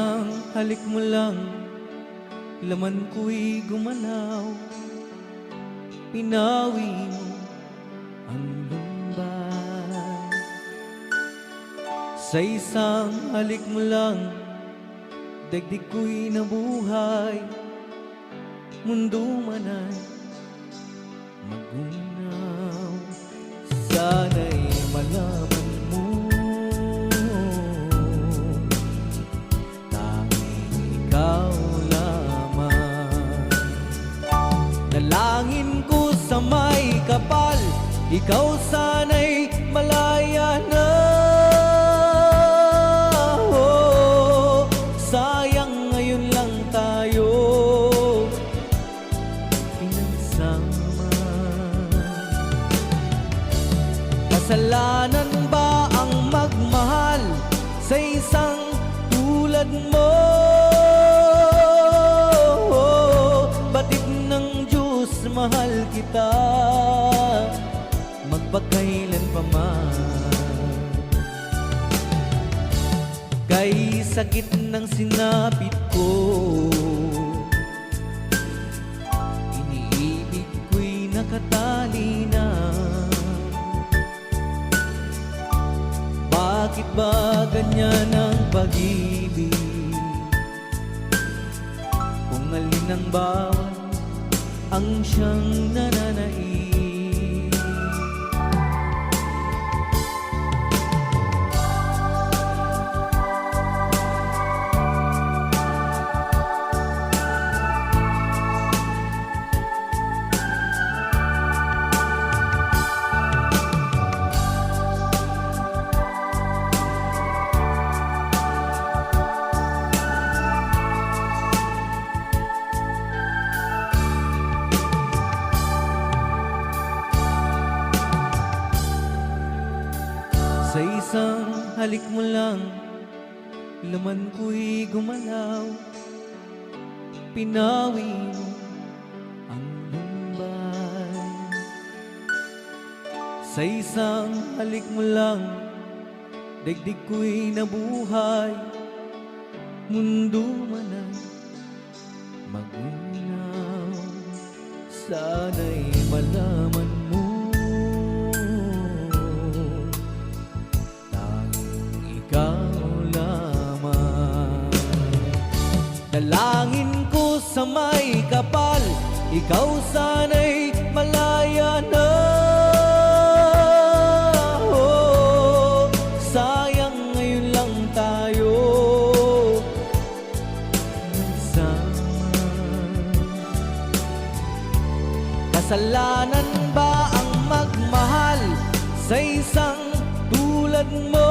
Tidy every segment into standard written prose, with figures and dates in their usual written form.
isang halik mo lang, laman ko'y gumalaw. Pinawi mo ang lumbay. Sa isang halik mo lang, daigdig ko'y nabuhay. Mundo man ay magunaw. Sana'y malaman mo, tanging ikaw lamang. Dalangin ko sa may kapal, ikaw sana'y malaya na. Oh, sayang ngayon lang tayo pinagsama. Kasalanan ba ang magmahal sa isang tulad mo? Batid ng Diyos, mahal kita magpakailan pa man. Kay sakit ng sinapit ko, iniibig ko'y nakatali na. Bakit ba ganyan ang pag-ibig? Kung alin ang bawat ang siyang nananaig. Sa isang halik mo lang, laman ko'y gumalaw. Pinawi mo ang lumbay. Sa isang halik mo lang, daigdig ko'y nabuhay. Mundo man ay magunaw. Sana'y malaman mo, dalangin ko sa may kapal, ikaw sana'y malaya na. Oh, sayang ngayon lang tayo nagsama. Kasalanan ba ang magmahal sa isang tulad mo?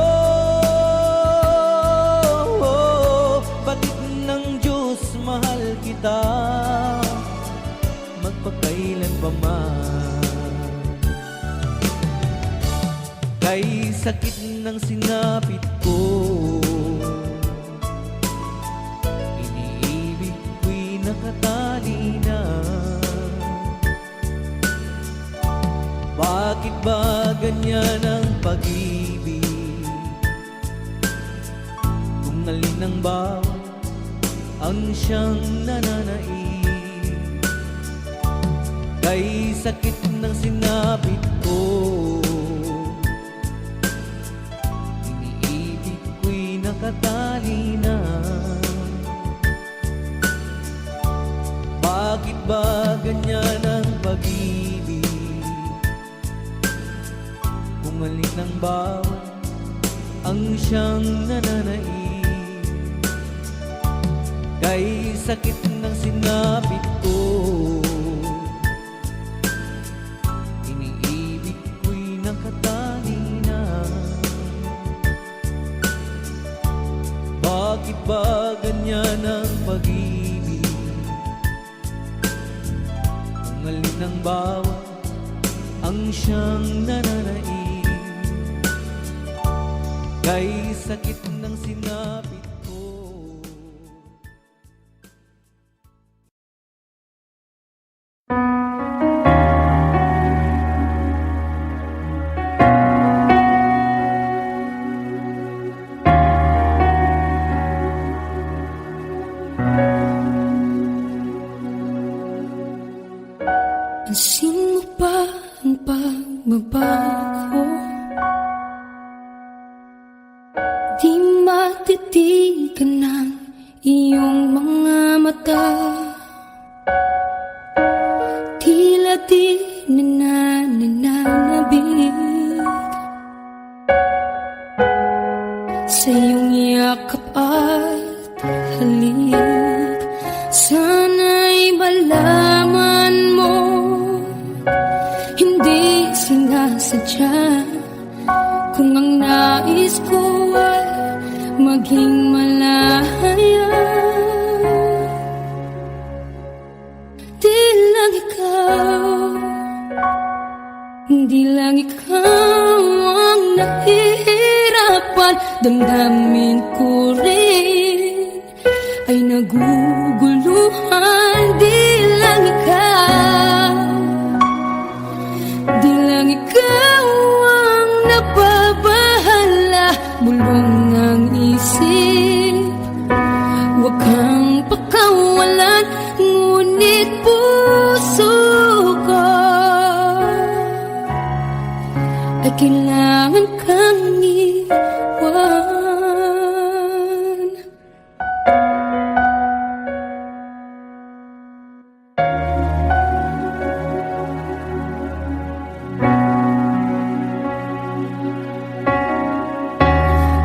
Mahal kita magpakailan pa man. Kay sakit ng sinapit ko, iniibig ko'y nakatali na. Bakit ba ganyan ang pag-ibig? Kung alin ang bawat ang siyang nananaig. Kay sakit ng sinapit ko, iniibig ko'y nakatali na. Bakit ba ganyan ang pag-ibig? Kung alin ang bawat ang siyang nananaig. Kay sakit ng sinapit ko, iniibig ko'y nakatali na. Bakit ba ganyan ang pag-ibig? Kung alin ang bawat ang siyang nananaig. Kay sakit ng sinapit Pansin mo ba ang pagbabago? Di matitigan ng iyong mga mata. Tila di nananabig sa iyong yakap at halik. Sana'y malaman mo, hindi sinasadya. Kung ang nais ko ay maging malaya, di lang ikaw, di lang ikaw ang nahihirapan. Damdamin ko rin ay naguguluhan. Di lang ikaw, di lang ikaw ang napabahala. Bulong ng isip, huwag kang pakawalan, ngunit puso ko ay kailangan kang iwan.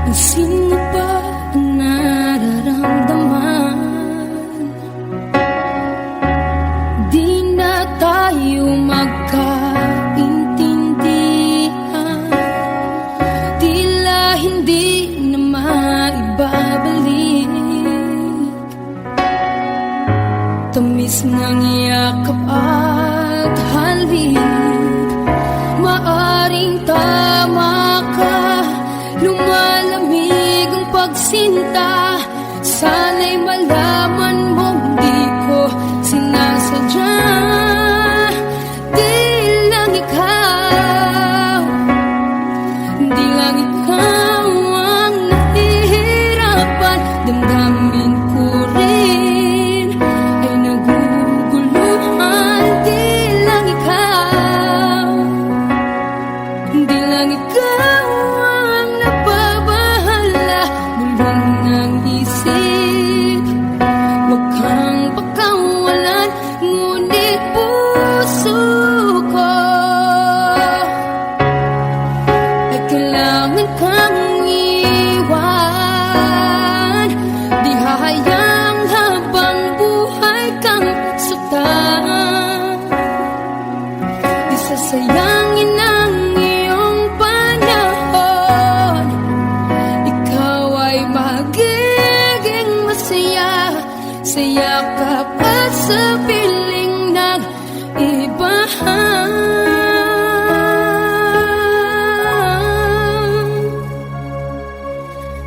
Pansin mo ba ang nararamdaman? Di na tayo magkaintindihan. Tila hindi na maibabalik tamis ng yakap at halik. Maaring tama ka, lumalamig ang pagsinta. Sana'y malaman mong di ko sinasadya. Di lang ikaw, di lang ikaw ang nahihirapan. Damdamin ko rin ay naguguluhan. Di lang ikaw, di lang ikaw ang napabahala. Bulong ng isip, huwag kang pakawalan, ngunit puso ko ay kailangan kang iwan. Di hahayang habang buhay kang saktan. Di sasayangin ang iyong panahon. Ikaw ay magiging masaya sa yakap at sa piling ng ibahan.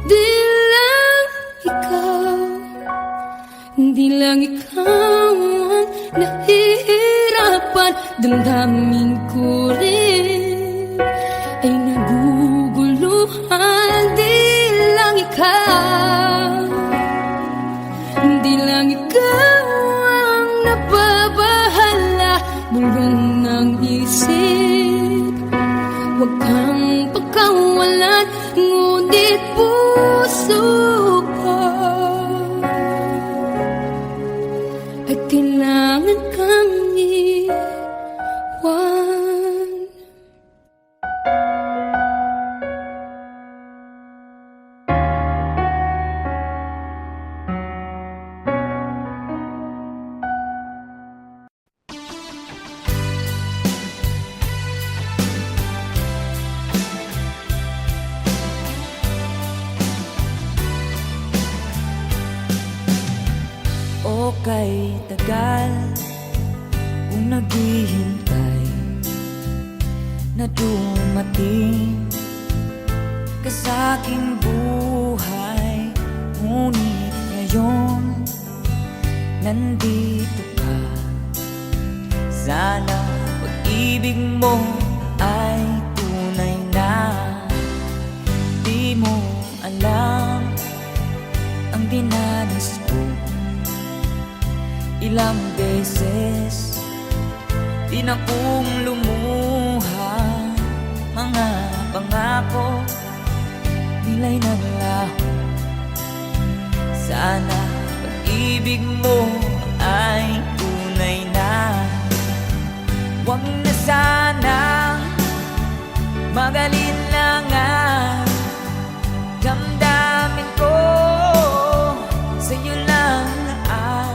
Di lang ikaw, di lang ikaw ang nahihirapan. Damdamin ko rin ay naguguluhan. Di lang ikaw, di lang ikaw ang napabahala. Bulong ng isip, huwag kang pagkawalan, ngunit puso ko ay kailangan kang iwan. O kay tagal kung naghihintay na dumating ka sa aking buhay. Ngunit ngayon nandito ka. Sana pag-ibig mo ay tunay na. Di mo alam ang dinanas ko. Ilang beses Di na kong lumuha, mga pangako nila'y naglaho. Sana pag-ibig mo ay tunay na. Huwag na sanang magalinlangan. Damdamin ko sa'yo lang na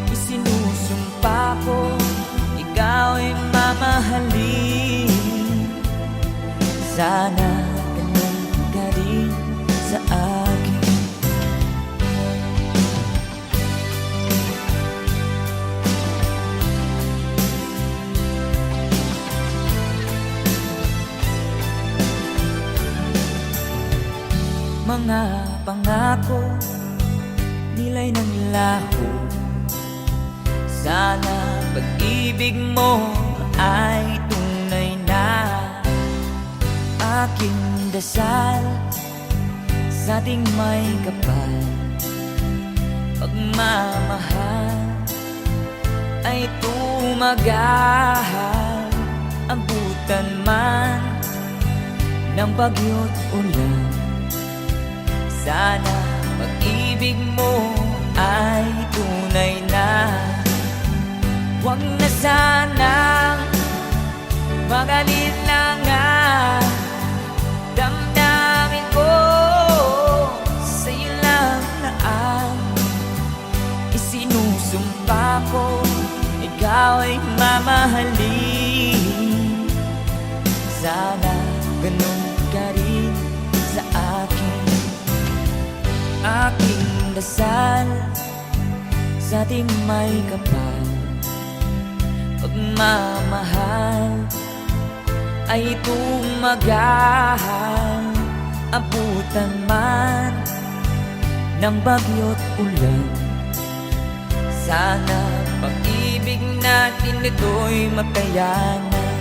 isinusumpa ko, ikaw ay mamahalin. Sana ganun ka rin sa akin. Mga pangako nila'y naglaho. Sana pag-ibig mo ay tunay na. Aking dasal sa ating may kapal, pagmamahal ay tumagahal. Abutan man ng bagyo't ulan, sana pag-ibig mo ay tunay na. Huwag na sanang magalinlangan. Damdamin ko sa'yo lang na isinusumpa ko, ikaw ay mamahalin. Sana ganun ka rin sa akin. Aking dasal sa ating may kapal, pagmamahal ay tumagahal. Abutan man ng bagyo't ulan, sana pag-ibig natin ito'y makayanan.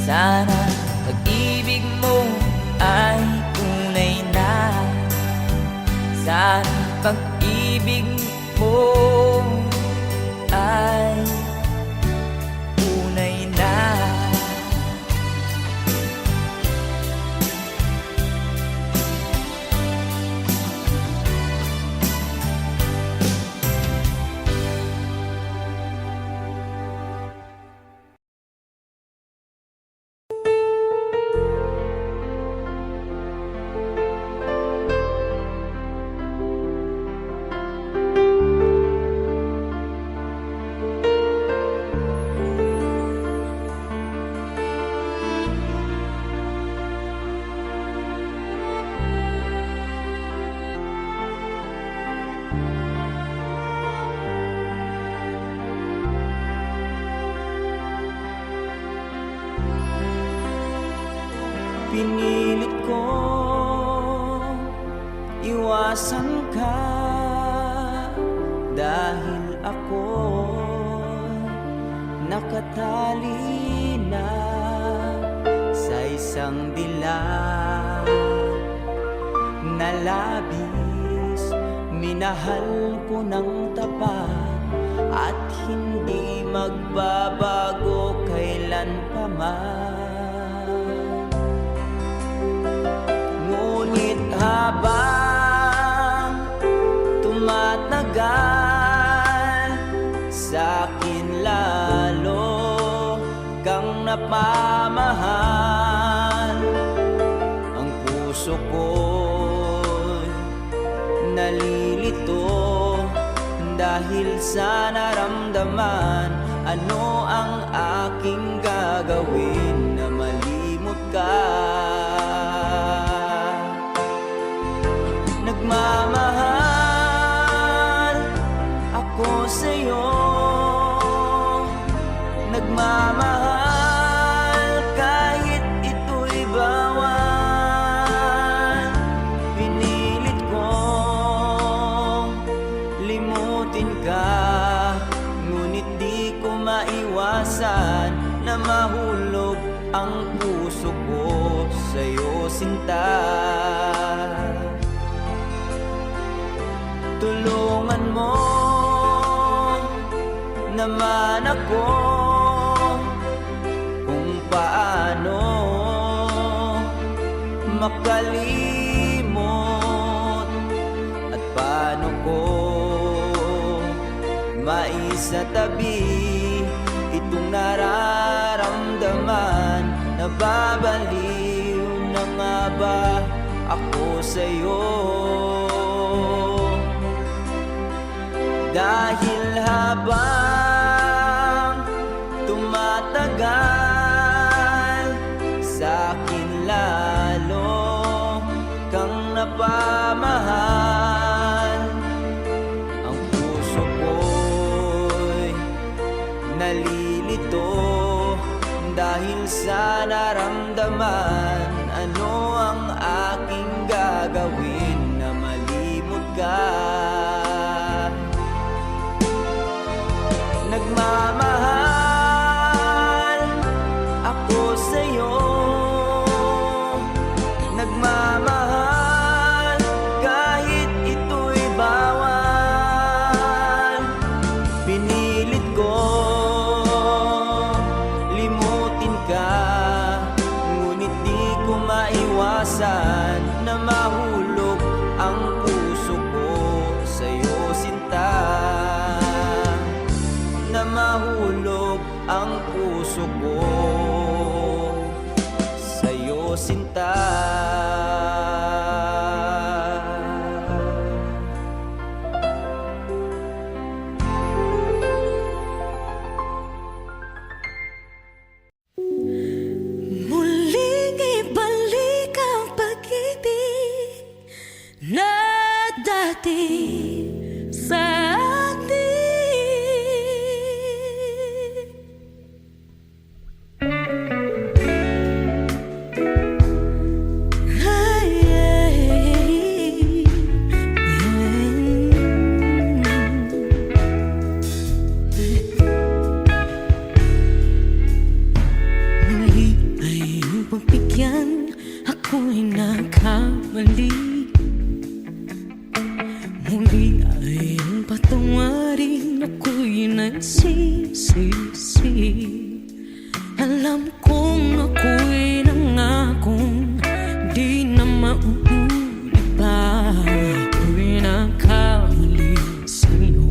Sana pag-ibig mo ay tunay na. Sana pag-ibig mo ay tunay na. Pinilit ko iwasan ka dahil ako nakatali na sa isang dilag na labis. Minahal ko ng tapat at hindi magbabago kailan pa man. Ngunit habang tumatagal, sa'kin lalo kang napamahal. Ang puso ko'y nalilito dahil sa naramdaman. Ano ang aking gagawin na malimot ka? Nagmamahal ako sa'yo, nagmamahal kahit ito'y bawal. Pinilit kong limutin ka, ngunit di ko maiwasan na mahulog ang puso ko sa'yo, sinta. Tulungan mo naman ako kung paano makalimot at paano ko maisatabi itong nararamdaman. Nababaliw na nga ba ako sa'yo? Dahil habang tumatagal, sa'kin lalo kang napamahal. Ang puso ko'y nalilito dahil sa naramdaman. Ano ang aking gagawin na malimot ka? Nagmamahal ako sa'yo, nagmamahal kahit ito'y bawal. Pinilit ko limutin ka, ngunit di ko maiwasan na mahulog ang puso ko sa'yo, sinta. Na mahulog ang puso ko sa'yo, sinta. Muling ibalik ang pag-ibig na dati sa atin. Ay, muli ay iyong pagbigyan, ako'y nagkamali. Muli ay iyong patawarin, ako'y nagsisisi. Alam kong ako'y nangakong di na mauulit pa. Ako'y nagkamali sa'yo,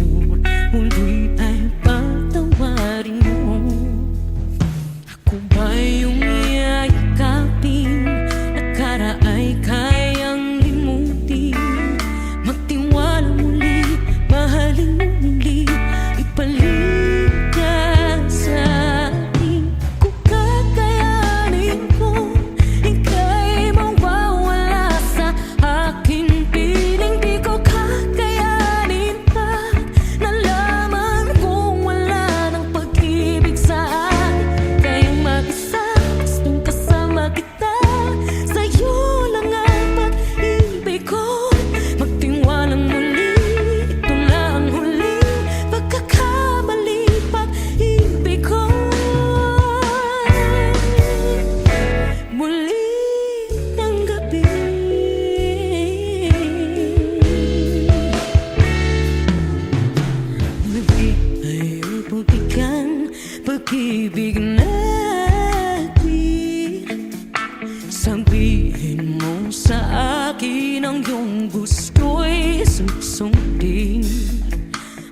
muli ay patawarin mo. Ako ba yung iyayakapin, nakaraay kayang limutin? Magtiwala muli, mahalin mo muli, ibalik ka sa akin. Kung kakayanin ko, ika'y mawawala sa akin. Piling di ko kakayanin pa, nalaman kong wala ng pag-ibig sa akin. Kayong mag-isa, gustong kasama kita, sa'yo lang ang pag-ibig ko. Magtiwalang muli, ito na ang huling pagkakamali, pag-ibig ko. Muli ng gabi, muli ay iyong pagbigyan, pag-ibig natin. Sabihin mo sa akin ang iyong gusto'y susundin.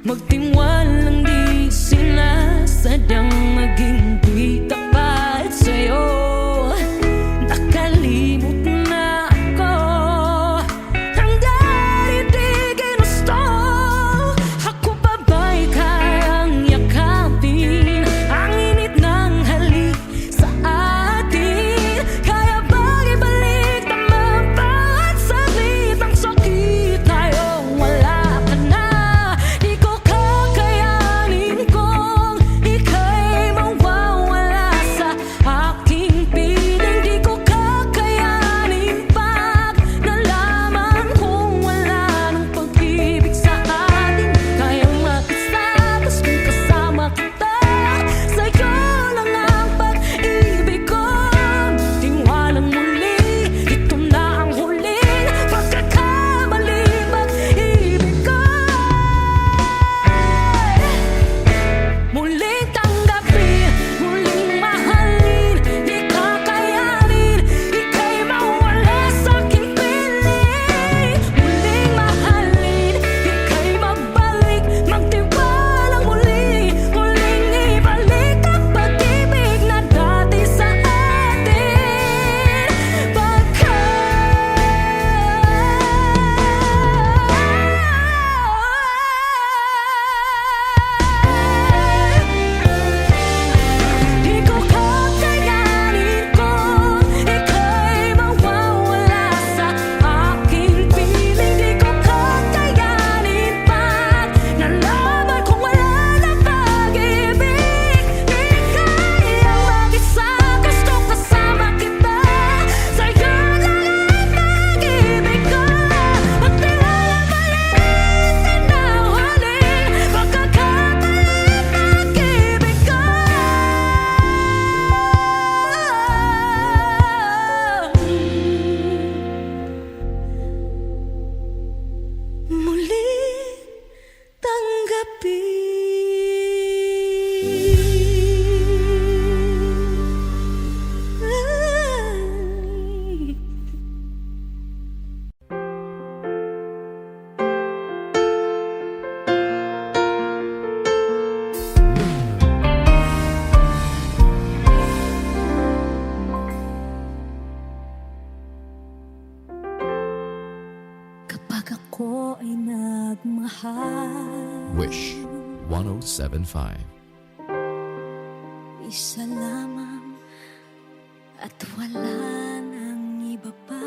Magtiwalang di sinasadyang maging di tapat sa'yo. Nakalimot na ako, hanggang di ginusto. Ako pa ba'y kayang yakapin ang init ng halik sa atin? Kaya bang ibalik tama bawat saglit ang sakit? Ngayong wala ka na, di ko kakayanin ako ay nagmahal. Wish 1075. Isa lamang at wala nang iba pa.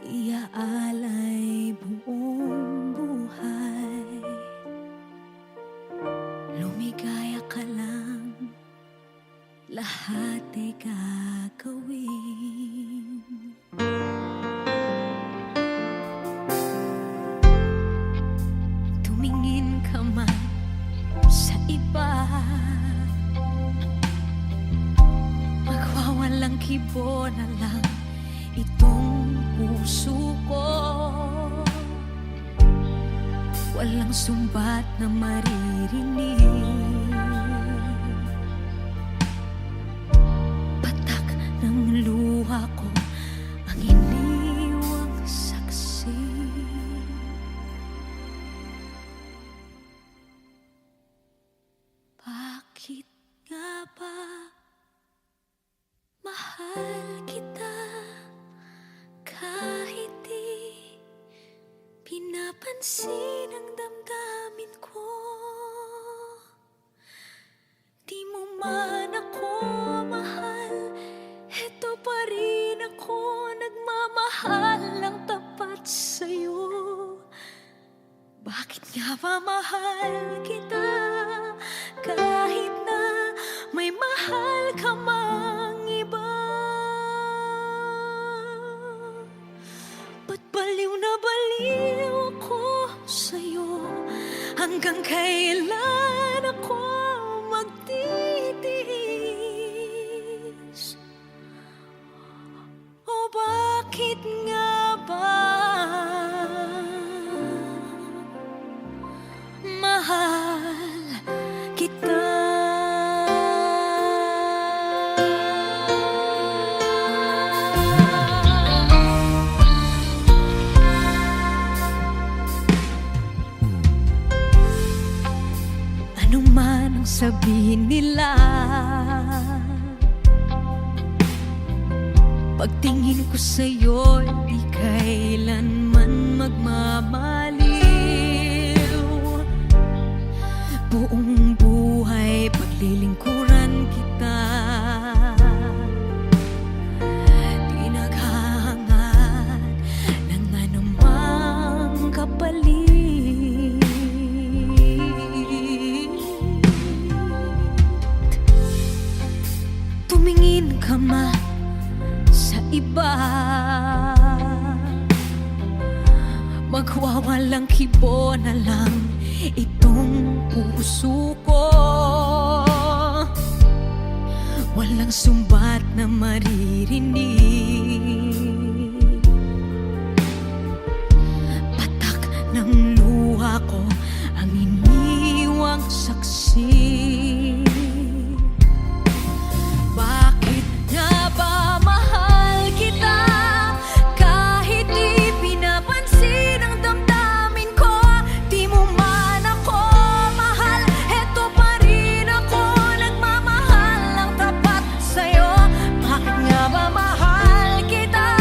Iaalay buong buhay. Lumigaya ka lang, lahat ay gagawin. Tumingin ka man sa iba, magwawalang kibo na lang itong puso ko. Walang sumbat na maririnig, patak ng luha ko ang iniwang saksi. Bakit nga ba mahal kita kahit di pinapansin ang damdamin ko? Di mo man ako mahal, eto pa rin ako nagmamahal ng tapat sa'yo. Bakit nga ba mahal kita kahit na may mahal ka mang iba? Ba't baliw na baliw ako sa'yo? Hanggang kailan ako magtitiis? O bakit nga ba mahal kita? Ano man ang sabihin nila, pagtingin ko sa'yo, di kailanman magmamaliw. Buong buhay paglilingkuran kita, di naghahangad ng anumang kapalit. Tumingin ka man sa iba, magwawalang kibo na lang itong puso ko. Walang sumbat na maririnig, patak ng luha ko ang iniwang saksi. Bakit nga ba mahal kita kahit di pinapansin ang damdamin ko? Di mo man ako mahal, eto pa rin ako nagmamahal ng tapat sa'yo. Bakit nga ba mahal kita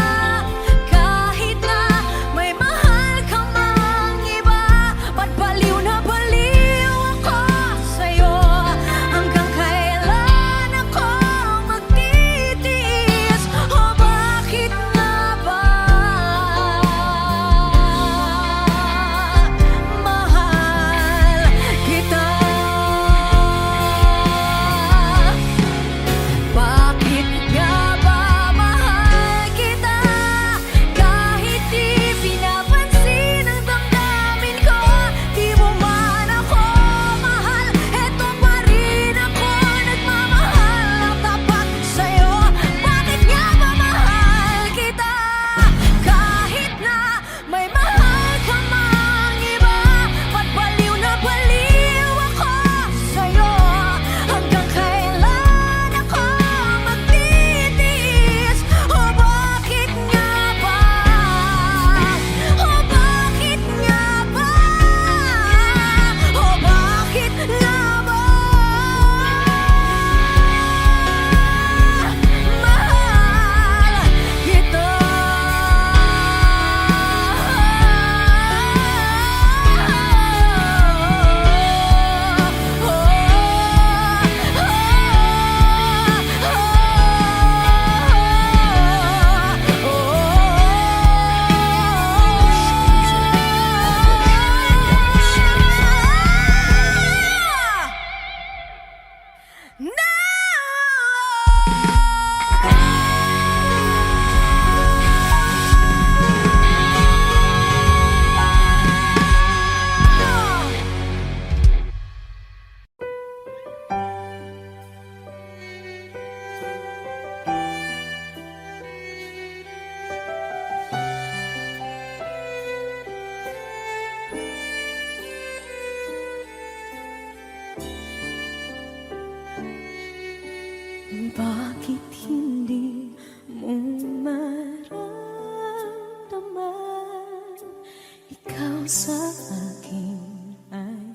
sa akin ay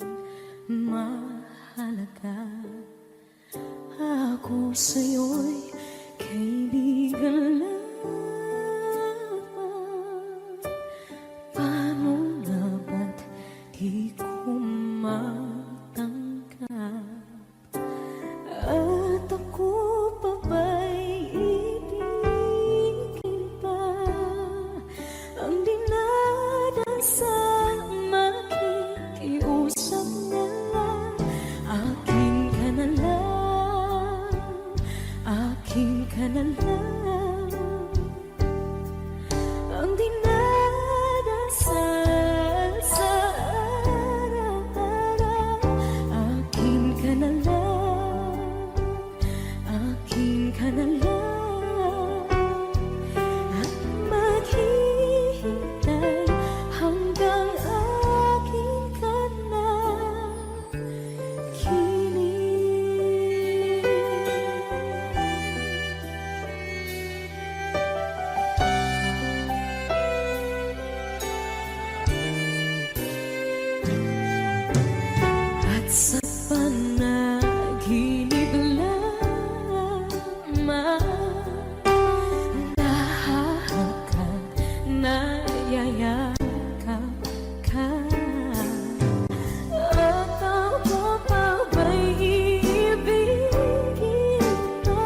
mahalaga. Ako sa'yo'y kaibigan lang. Paano nga ba't di ko matanggap? At ako pa ba'y ibigin pa? Ang dinadasang makikiusap na lang. Akin ka na lang, akin ka na lang. Ang dinadasal sa araw-araw. Akin ka na lang, akin ka na lang. At maghihintay hanggang akin ka na kilig. At sa panaginip lamang nahahakak, nayayakap ka. At ako pa ba'y iibigin pa?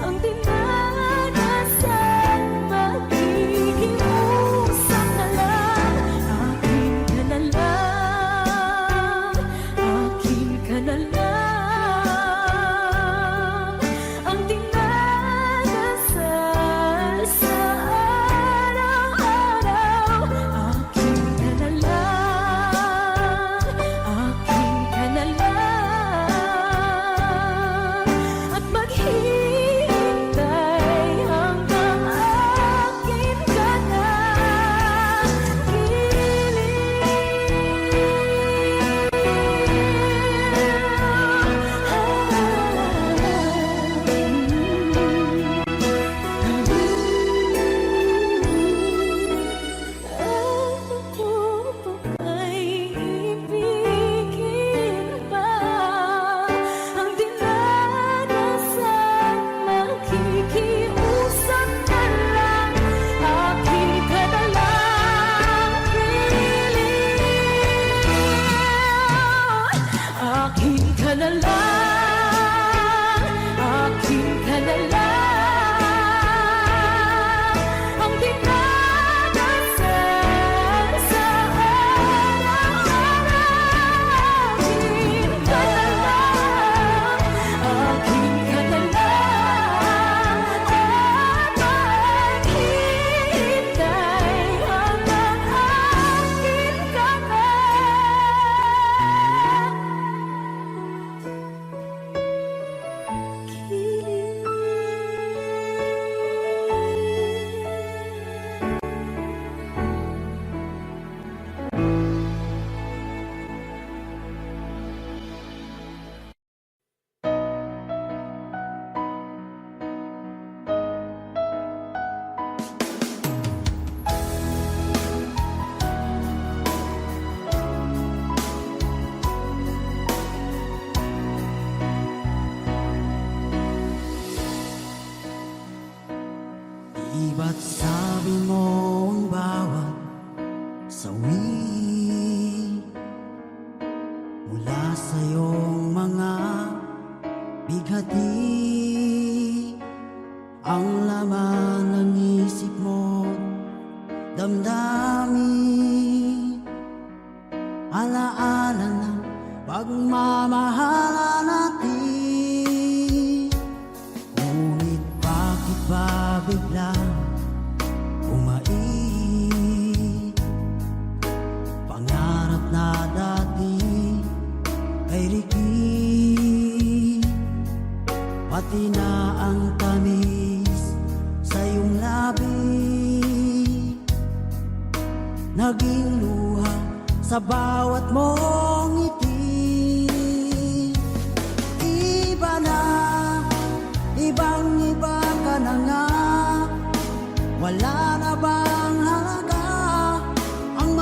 Ang dinadasal makikiusap na lang. Akin ka na lang, akin ka na lang. Ang dinadasal sa araw-araw. Akin ka na lang, akin ka na lang. At maghihintay hanggang akin ka na Ako pa ba'y ibigin pa? Ang dinadasal makikiusap na lang. Akin ka na lang, piling. Akin ka na lang, akin ka na lang. Ang dinadasal sa araw-araw. Akin ka na lang, akin ka na lang. At maghihintay hanggang akin ka na Di ba't sabi mo ang bawat sawi mula sa iyong mga bighati ang laman ng isip mo, damdamin, alaala ng pagmamahala natin. Ngunit bakit ba biglang umait? Pangarap na dati ay rikit, pati na ang tamis sa iyong labi naging luha sa bawat mong ngiti. Iba na, ibang-iba ka na nga. Wala na bang halaga ang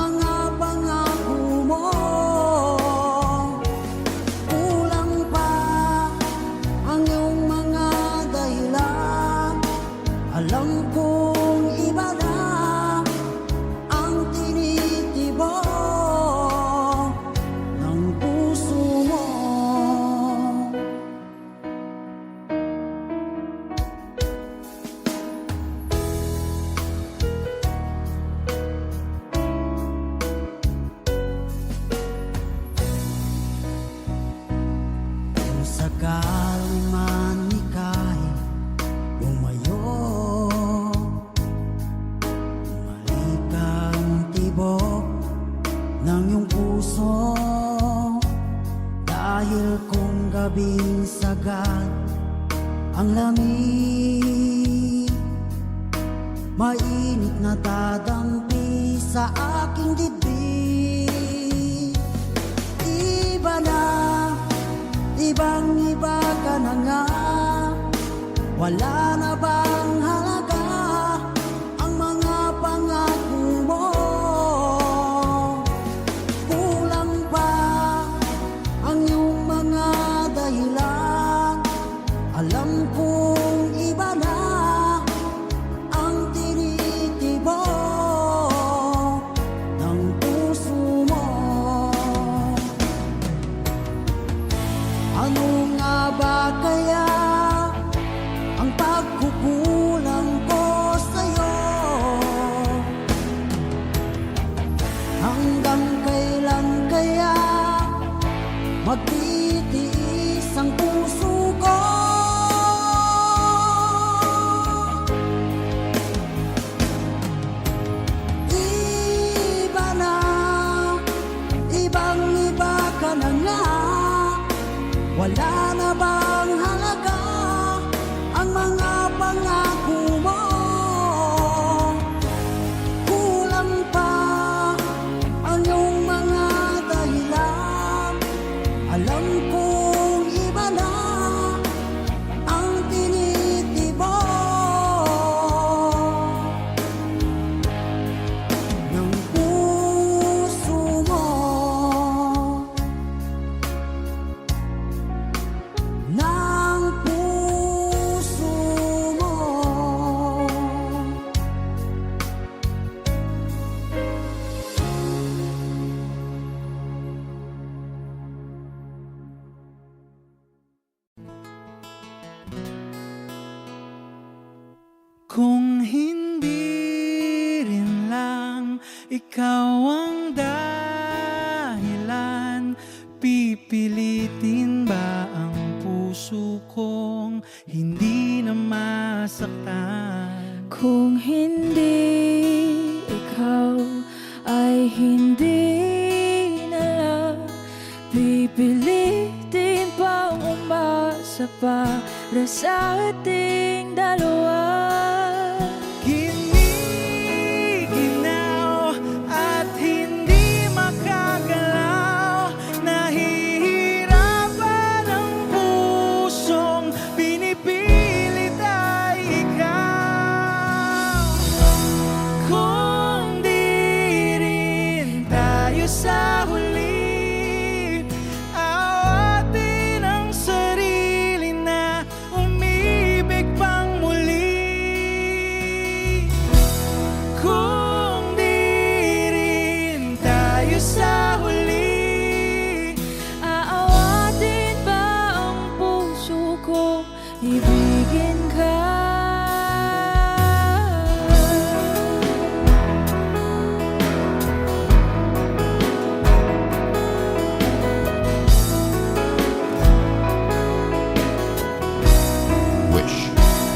lubog ng iyong puso. Dahil kung gabing sagad ang lamig, mainit na dadampi sa aking dibdib. Iba na, ibang iba ka na nga. Wala na bang halaga ang mga pangako mo? Kulang pa ang iyong mga dahilan. Alam kong iba na ang tinitibok ng puso mo. Ano nga ba kaya ang pagkukulang ko sa'yo? Hanggang kailan kaya magtitiis ang puso ko? Iba na, ibang iba ka na nga. Wala na bang halaga ang mga pangako mo? Kulang pa ang iyong mga dahilan. Alam kong iba na ang tinitibok ng puso mo. Ng puso mo. Kung hindi rin lang ikaw ang dahilan, pipilitin ba ang puso kong hindi na masaktan? Kung hindi ikaw ay hindi na lang, pipilitin pang umasa para sa ating dalawa. Giniginaw at hindi makagalaw, nahihirapan ang pusong pinipilit ay ikaw. Kung di rin tayo sa huli, awatin ang sarili na umibig pang muli. Kung di rin tayo sa huli, Aawatin ba ang puso ko, ibigin ka? Wish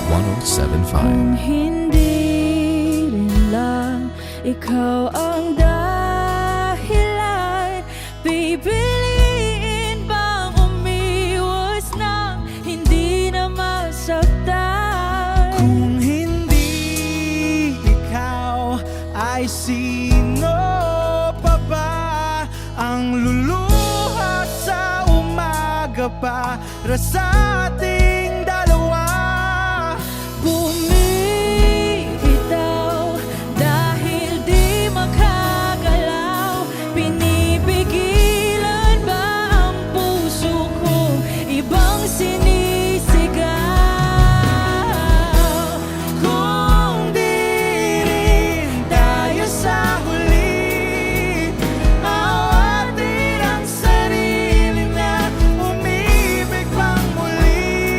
1075. Kung hindi rin lang ikaw ang dahilan, pipiliin bang umiwas na hindi na masaktan? kung hindi ikaw ay sino pa ba ang luluha sa umaga para sa ating dalawa? Bumibitaw dahil di makagalaw, pinipigilan ba ang puso ko ibang sinisigaw? Kung di rin tayo sa huli, awatin ang sarili na umibig pang muli.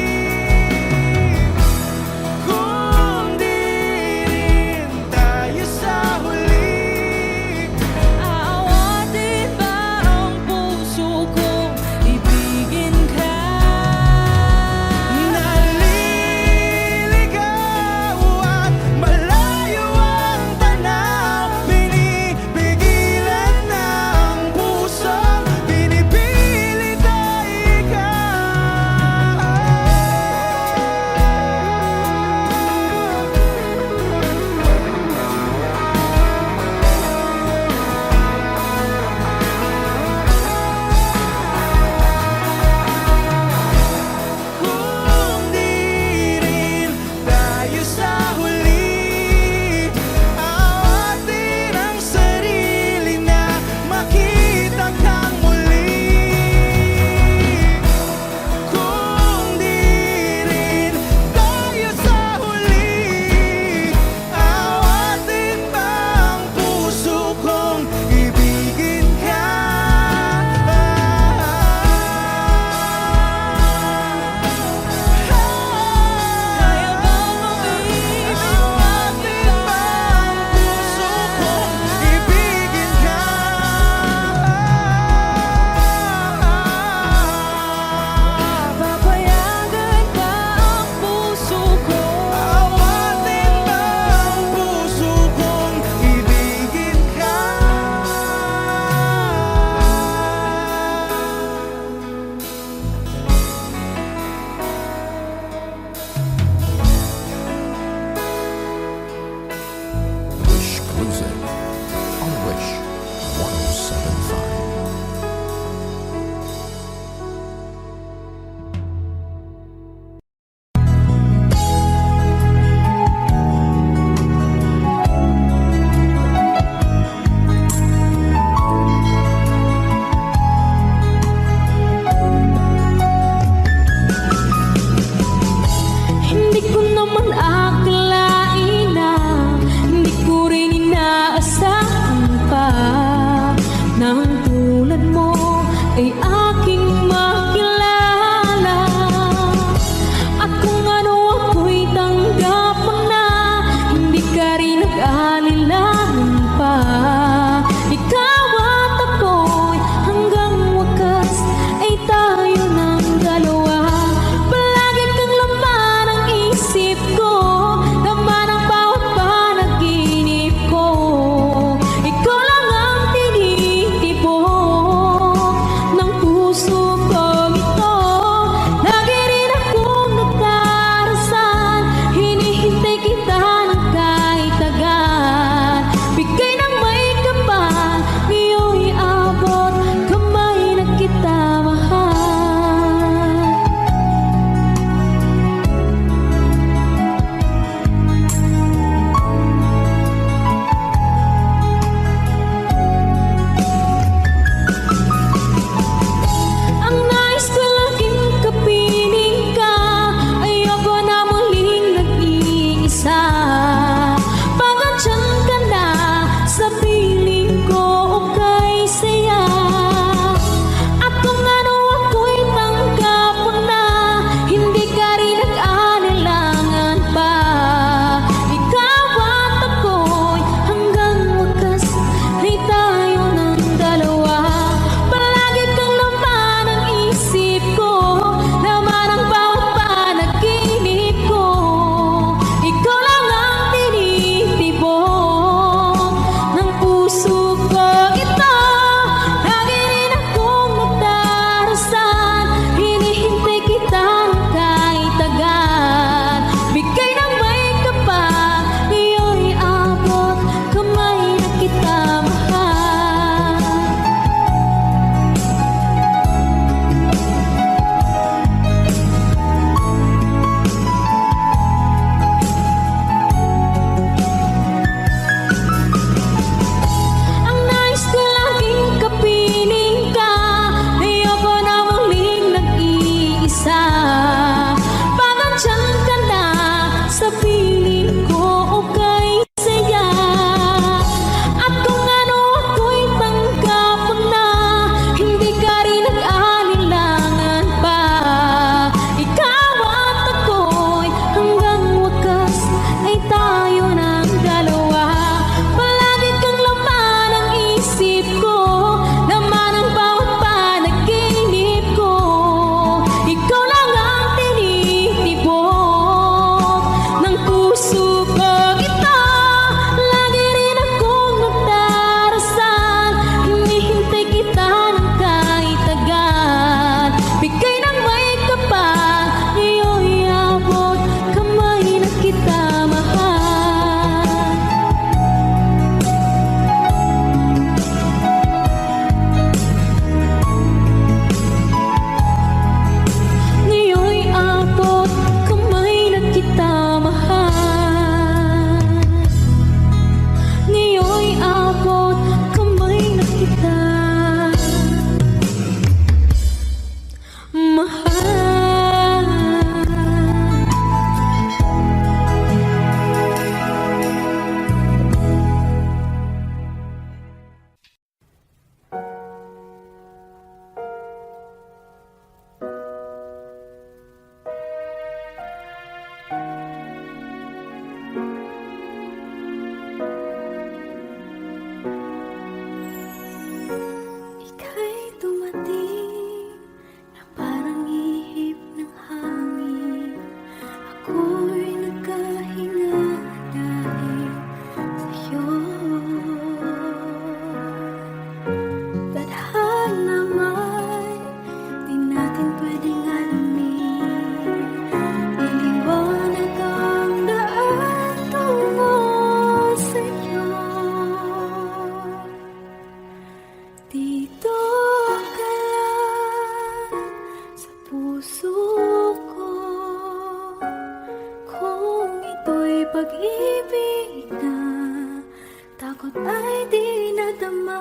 di nadama.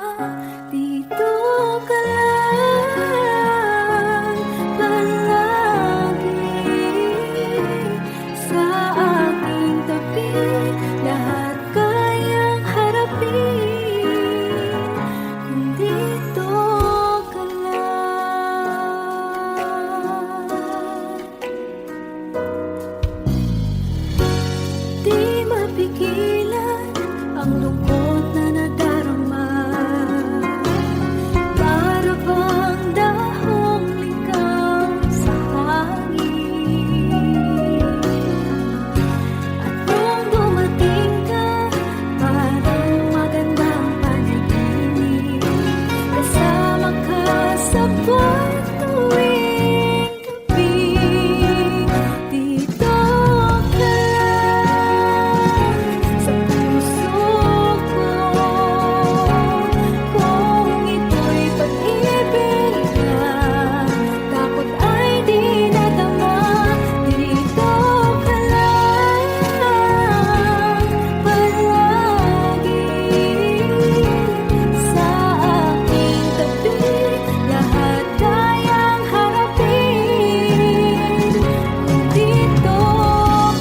Dito ka lang palagi sa aking tabi. Lahat kayang harapin kung dito ka lang. Di mapigilan ang lungkot na nadarama. Para bang dahong ligaw sa hangin. At nung dumating ka, parang magandang panaginip. Kasama ka sa buwan tuwing gabi. Dito ka lang sa puso ko. Kung ito'y pag-ibig na, takot ay di nadama. Dito ka lang palagi sa aking tabi. Lahat kayang harapin kung dito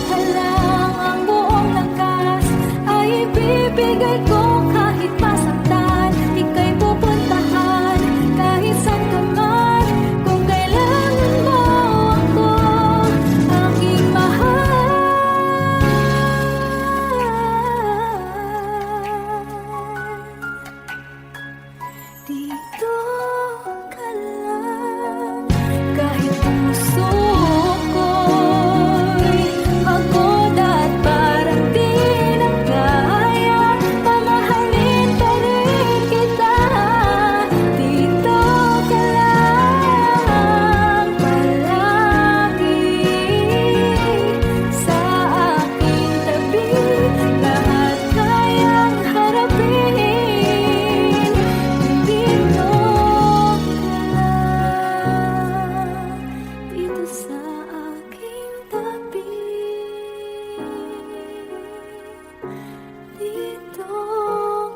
ka lang. Ang buong lakas ay ibibigay ko kahit masaktan. Ika'y pupuntahan kahit saan ka man. Kung kailangan mo ako, aking mahal. Dito ka lang. Kahit puso ko'y pagod at parang di na kaya, pamahalin pa rin kita. Dito ka lang palagi sa aking tabi. Lahat kayang harapin kung dito ka lang. Dito sa aking tabi. Dito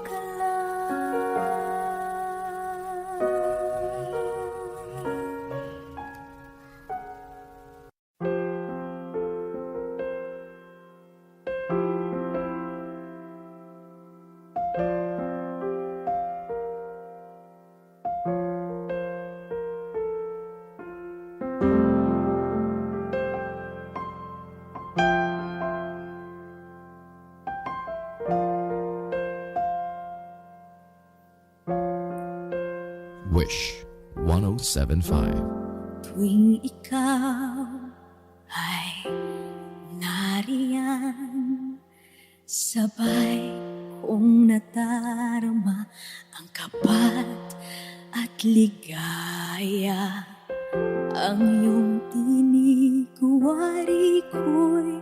ka Wish 1075. Tuwing ikaw ay nariyan, sabay kong nadarama ang kapat at ligaya. Ang iyong tinig, wari ko'y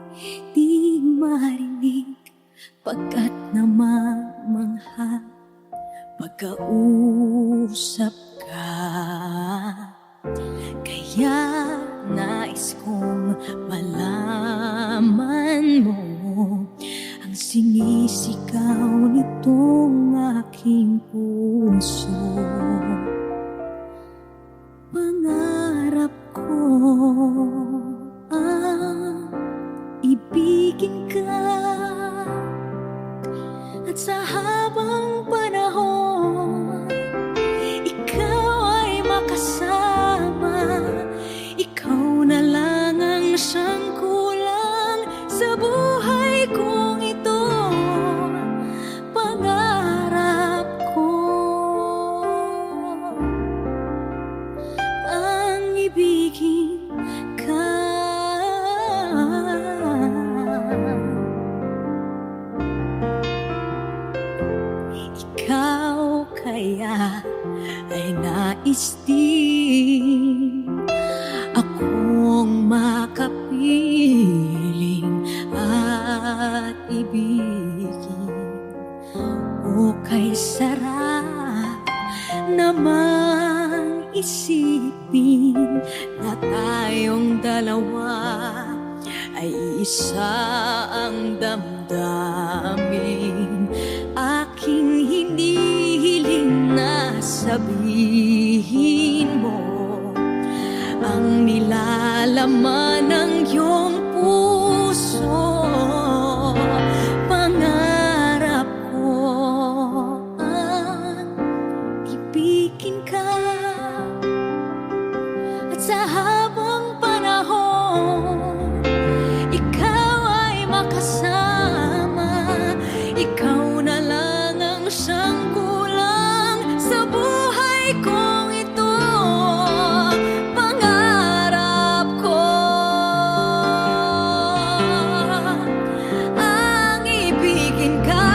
di marinig, pagkat namamangha pagkausap ka. Kaya nais kong malaman mo ang sinisigaw nitong aking puso. Pangarap ko ang ibigin ka, at sa habang panahon ikaw ay makasama. Ikaw na lang ang siyang kulang sa buhay kong ito. Pangarap ko ang ibigin ka. Ikaw kaya ay nais din akong makapiling at ibigin. O kay sarap naman isipin na tayong dalawa ay isa ang damdamin. Aking sabihin mo ang nilalaman ng iyong puso. Pangarap ko ang ibigin ka, at sa habang panahon ikaw ay makasama. Ikaw na lang ang siyang kulang sa buhay kong ito. Pangarap ko ang ibigin ka.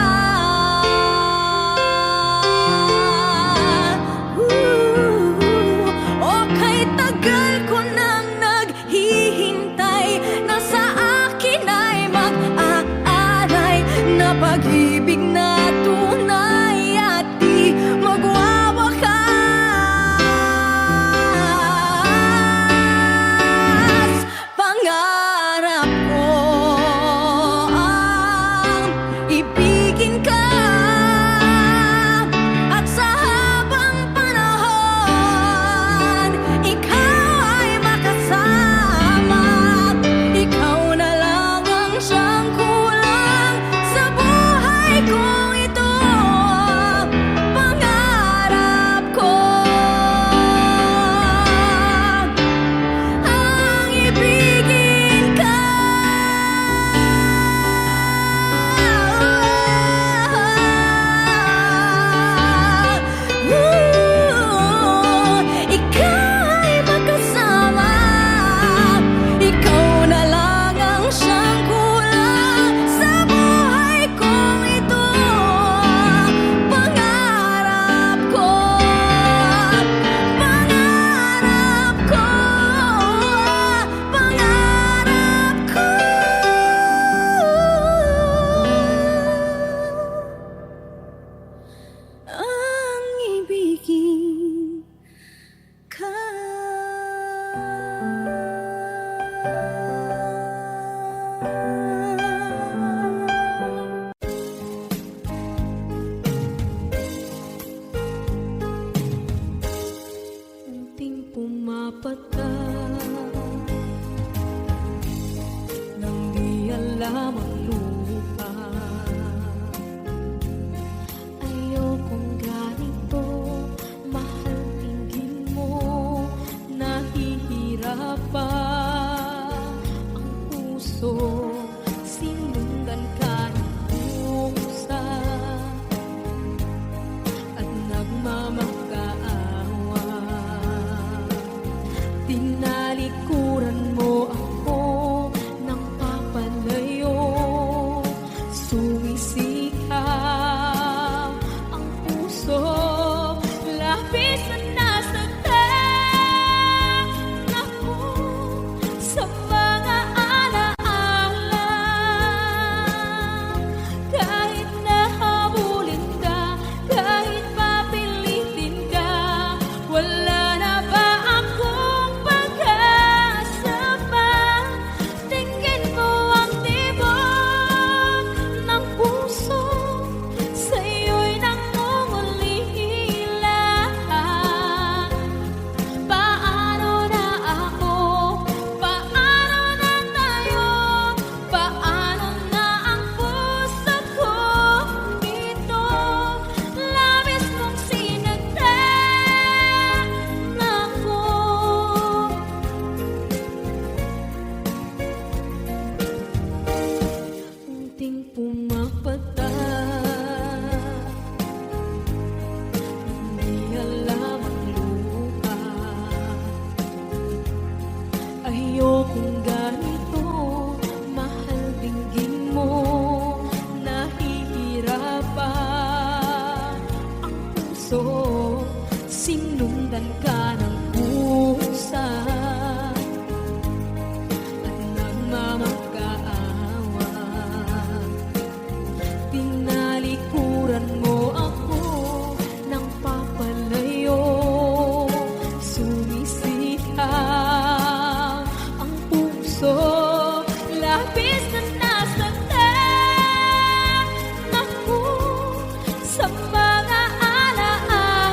O kahit tagal ko nang naghihintay, na sa akin ay mag-aalay na pag-ibig na tunay at di magwawakas. Pangarap ko ang ibigin ka, at sa habang panahon ikaw ay makasama. Ikaw na lang ang siyang kulang sa buhay kong ito. Pangarap ko ang ibigin ka. Ikaw ay makasama. Ikaw na lang ang siyang kulang sa buhay kong ito. Pangarap ko, pangarap ko, pangarap ko ang ibigin ka. Unting pumapata nang di alam ang lupa. Ayokong ganito, mahal, tingin mo, nahihirapan ang puso. Sinundan ka ng pusa at nagmamakaawa. Tinalikuran mo ako ng papalayo. Sumisikap ang puso, labis na nasaktan ako sa mga alaala. Kahit nahabulin ka, kahit papilitin ka, wala na ba akong pag-asa pa? Tingin mo ang tibok ng puso, sa'yo'y nangungulila. Paano na ako? Paano na tayo? Paano na ang puso ko ito? Labis mong sinagdan ako. Unting pumapata, hindi alam ang lupa. Ayokong ganito, mahal, dinggin mo, nahihirapan ang puso. Sinundan ka ng pusa at nagmamakaawa. Tinalikuran mo ako ng papalayo. Sumisikap ang puso, labis na nasaktan ako sa mga alaala.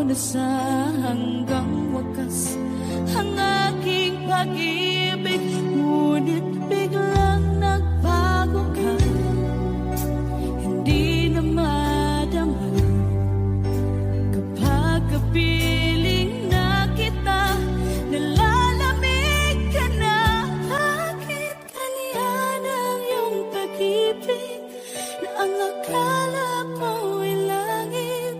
na sa hanggang wakas ang aking pag-ibig, ngunit biglang nagbago ka. Hindi na madama kapag kapiling na kita, nalalamig ka na. Bakit ganyan ang iyong pag-ibig na ang akala ko'y langit?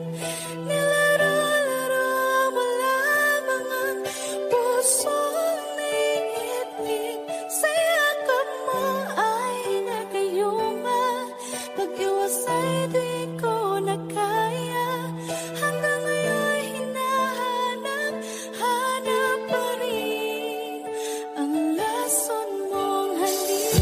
Nilaro-laro mo lamang ang pusong naiibig. Sa yakap mo ay nagayuma, pag-iwas ay di ko na kaya. Hanggang ngayon hinahanap pa rin ang lason mong halik.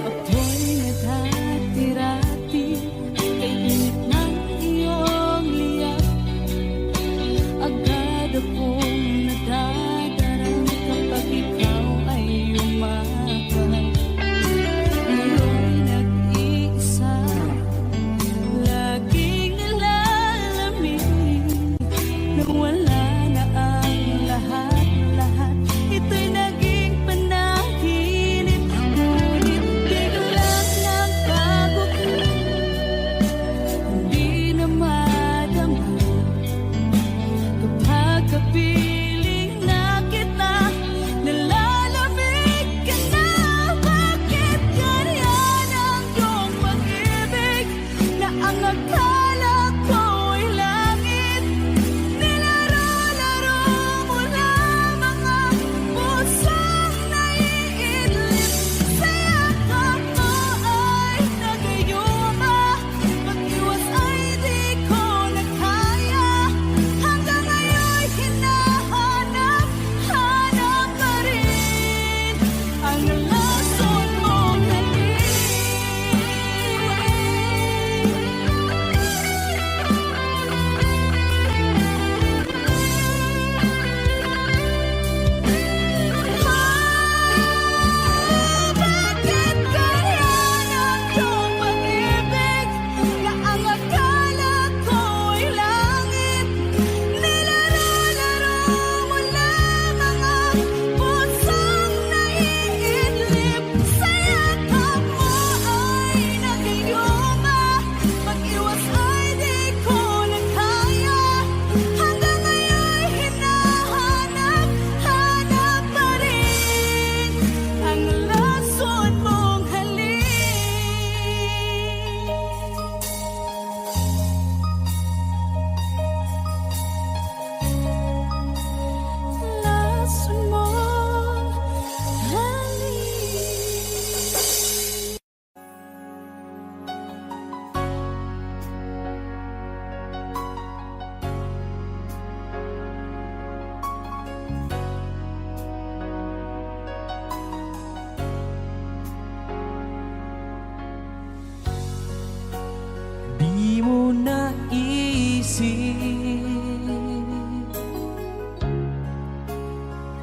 Ako'y naghatirati kay init ng iyong liyak. Agad akong nadadarang kapag ikaw ay umakyat. Ngayon nag-iisa, laging nalalamin na wala na ang lahat-lahat. Ito'y naging panaginip, ngunit biglang nagbago ka. Hindi na madama kapag kapiling na kita, nalalamig ka na. Bakit ganyan ang iyong pag-ibig na ang akala ko'y langit? Nilaro-laro mo lamang ang pusong naiidlip. Sa yakap mo ay nagayuma, pag-iwas ay di ko na kaya. Hanggang ngayon hinahanap pa rin ang lason mong halik. Bakit ganyan ang iyong pag-ibig na ang akala ko'y langit? Nilaro-laro mo lamang ang pusong naiidlip. Sa yakap mo ay nagayuma, pag-iwas ay di ko na kaya. Hanggang ngayon hinahanap pa rin ang lason mong halik. Lason mong halik. Di mo naisip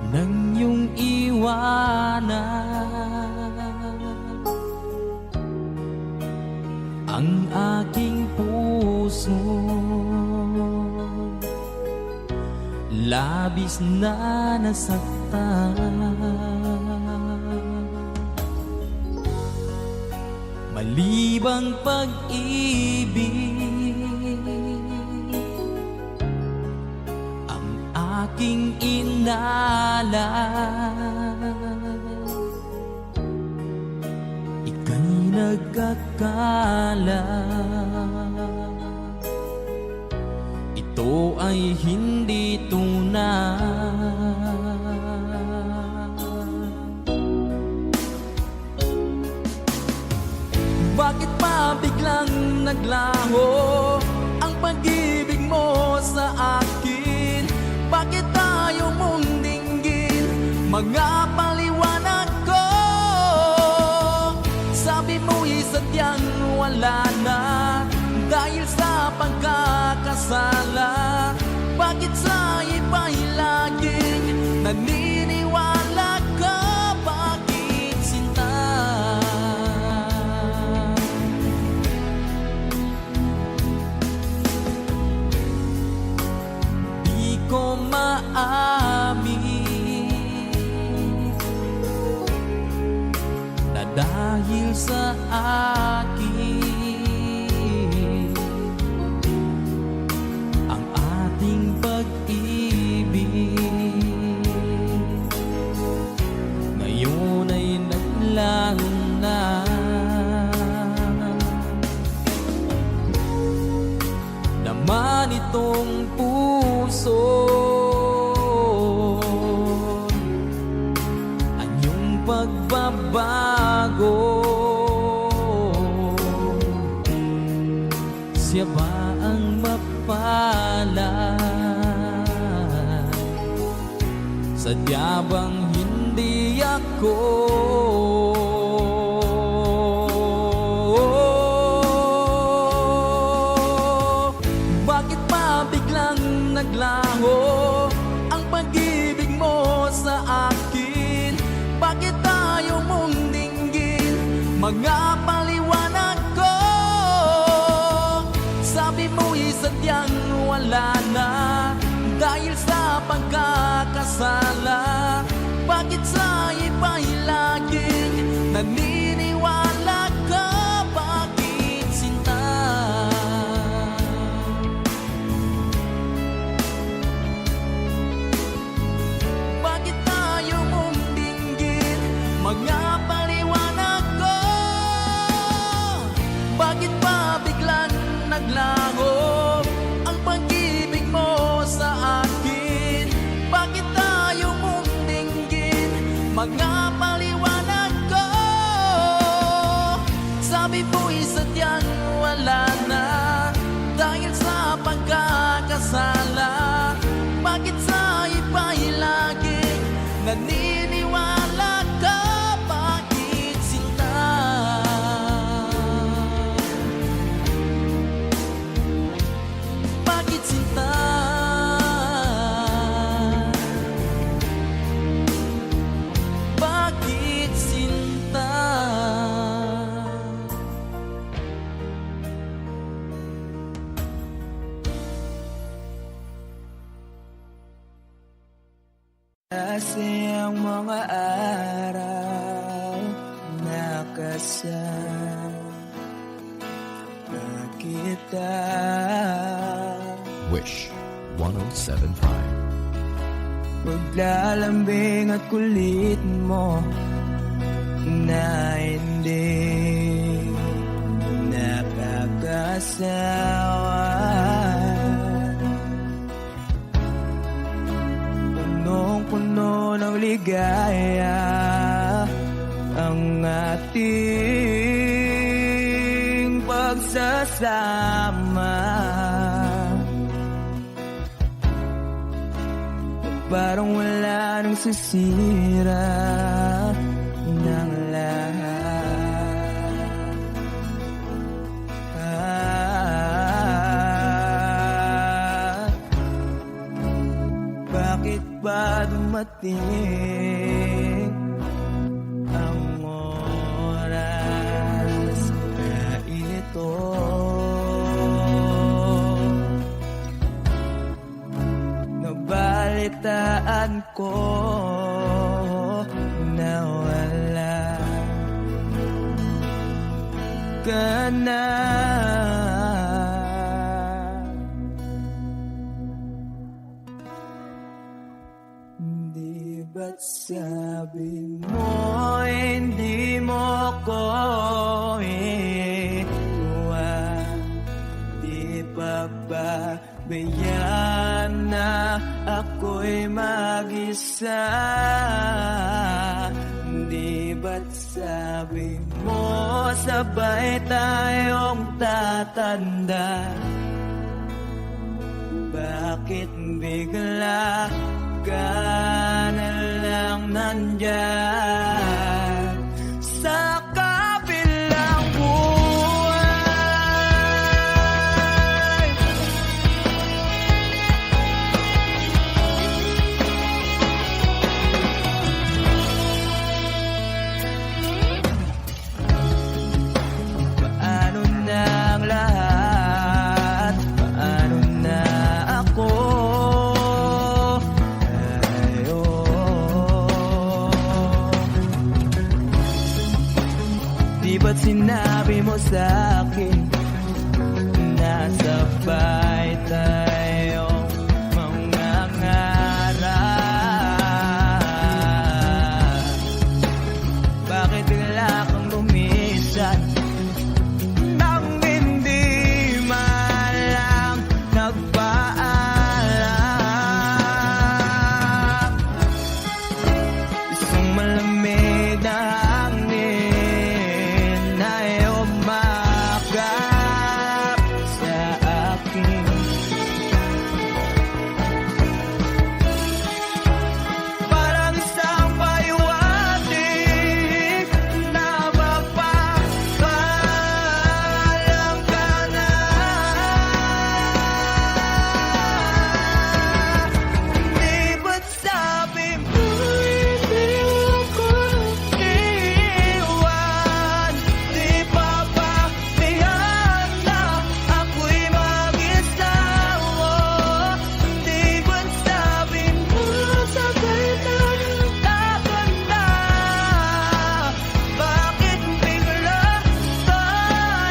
nang iyong iwanan ang aking puso. Labis na nasaktan, malibang pag-ibig ang aking inalan. Ika'y nagkakala ito ay hindi tunay. Bakit pa biglang naglaho ang pag-ibig mo sa akin? Bakit tayo mong dinggin mga paliwanag ko? Sabi mo'y sadyang wala na dahil sa pagkakasala. Bakit sa iba'y laging naniniwala ka? Bakit sinta? dahil sa akin ang ating pag-ibig. Ngayon ay naglaho na. Naman itong puso anyong pagbabago. Siya ba ang mapalad? Sadya bang hindi ako? Bakit pa biglang naglaho ang pag-ibig mo sa akin? Bakit tayo mong dinggin mga paliwanag ko? Sabi mo'y sadyang wala na dahil sa pagkakasala. Bakit sa iba'y laging naniniwala ka? Bakit sinta? Bakit tayo mong dinggin mga paliwanag ko? Bakit pa biglang naglaho ang pag-ibig mo sa akin? Bakit tayo mong dinggin mga paliwanag ko? Sabi mo'y sadyang wala na dahil sa pagkakasala. Bakit sa iba'y laging naniniwala ka? Bakit sinta? Bakit sinta? Bakit sinta? Kasi ang mga araw nakasama kita. Wish 1075. Paglalambing at kulit mo na hindi nakakasawa. Punong-puno ng ligaya ang ating pagsasama. Parang wala nang sisira ng lahat. Bakit ba dumating ang oras na ito? Nabalitaan ko na wala ka na. Di ba't sabi mo hindi mo ko iwan? Di pa ba bayaan na ako'y mag-isa? Di ba't sabi mo sabay tayong tatanda? Bakit bigla ka na lang nandyan sa kabilang buhay? Paano na ang lahat? Paano na ako? ba't sinabi mo sa'kin nasabay tayong mangangarap? Bakit bigla kang lumisan nang hindi man lang nagpaalam? Isang malamig na hangin ay umakap sa akin. Parang isang paliwanag na mapapaalam ka na. Di ba't sabi mo hindi ako iwan? Di pa ba tiyan na ako'y mag-isa mo? Di ba't sabi mo sabay tayong tatanda? Bakit bigla ka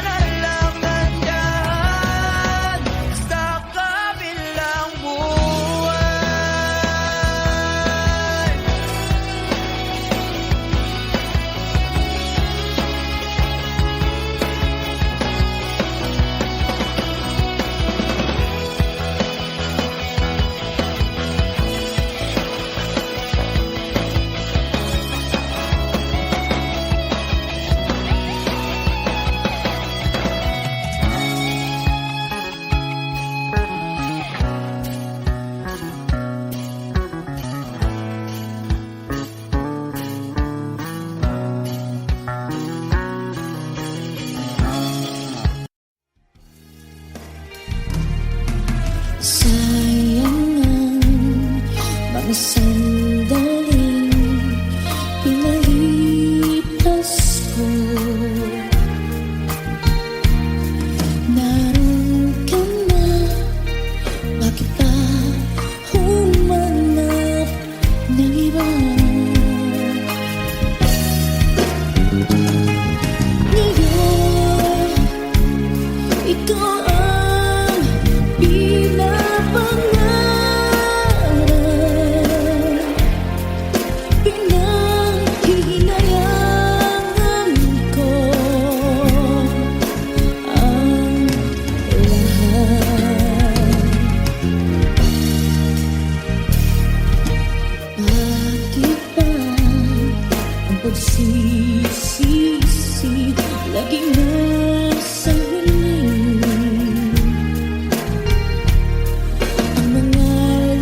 na lang nandyan sa kabilang buwan? Sayang ang mga sandaling pinalipas ko. Naroon ka na, bakit pa humanap ng iba? Ngayon, ikaw ang pinapangarap, pinanghihinayangan ko ang lahat. Bakit ba ang pagsisisi laging nasa huli? Ang mga